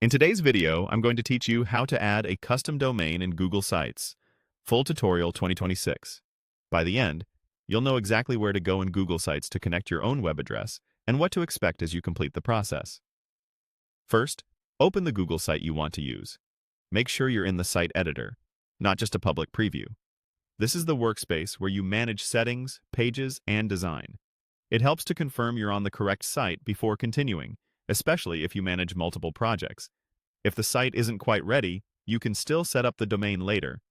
In today's video, I'm going to teach you how to add a custom domain in Google Sites. Full Tutorial 2026. By the end, you'll know exactly where to go in Google Sites to connect your own web address and what to expect as you complete the process. First, open the Google site you want to use. Make sure you're in the site editor, not just a public preview. This is the workspace where you manage settings, pages, and design. It helps to confirm you're on the correct site before continuing, especially if you manage multiple projects. If the site isn't quite ready, you can still set up the domain later,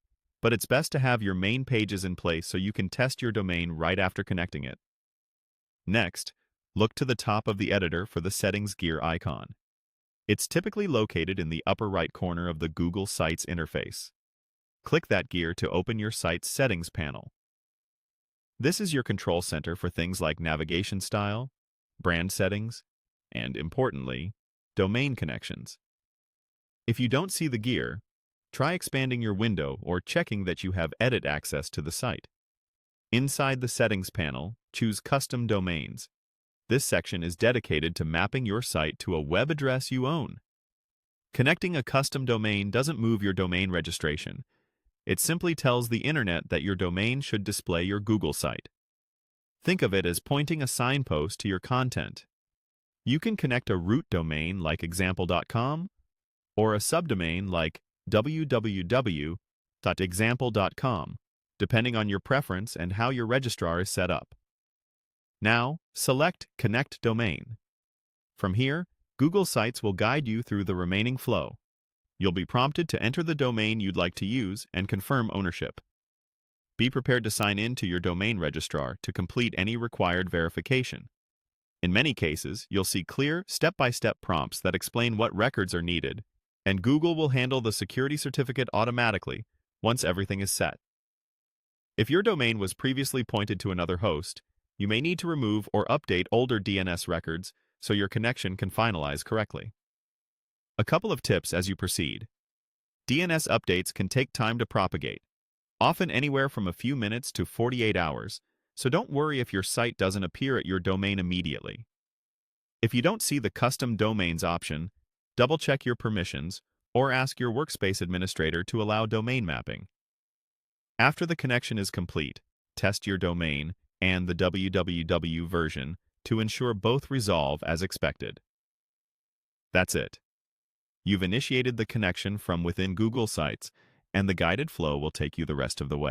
but it's best to have your main pages in place so you can test your domain right after connecting it. Next, look to the top of the editor for the Settings gear icon. It's typically located in the upper right corner of the Google Sites interface. Click that gear to open your site's settings panel. This is your control center for things like navigation style, brand settings, and, importantly, domain connections. If you don't see the gear, try expanding your window or checking that you have edit access to the site. Inside the Settings panel, choose Custom Domains. This section is dedicated to mapping your site to a web address you own. Connecting a custom domain doesn't move your domain registration. It simply tells the internet that your domain should display your Google site. Think of it as pointing a signpost to your content. You can connect a root domain like example.com or a subdomain like www.example.com, depending on your preference and how your registrar is set up. Now, select Connect Domain. From here, Google Sites will guide you through the remaining flow. You'll be prompted to enter the domain you'd like to use and confirm ownership. Be prepared to sign in to your domain registrar to complete any required verification. In many cases, you'll see clear, step-by-step prompts that explain what records are needed, and Google will handle the security certificate automatically once everything is set. If your domain was previously pointed to another host, you may need to remove or update older DNS records so your connection can finalize correctly. A couple of tips as you proceed. DNS updates can take time to propagate, often anywhere from a few minutes to 48 hours, so don't worry if your site doesn't appear at your domain immediately. If you don't see the Custom Domains option, double-check your permissions or ask your workspace administrator to allow domain mapping. After the connection is complete, test your domain and the www version to ensure both resolve as expected. That's it. You've initiated the connection from within Google Sites, and the guided flow will take you the rest of the way.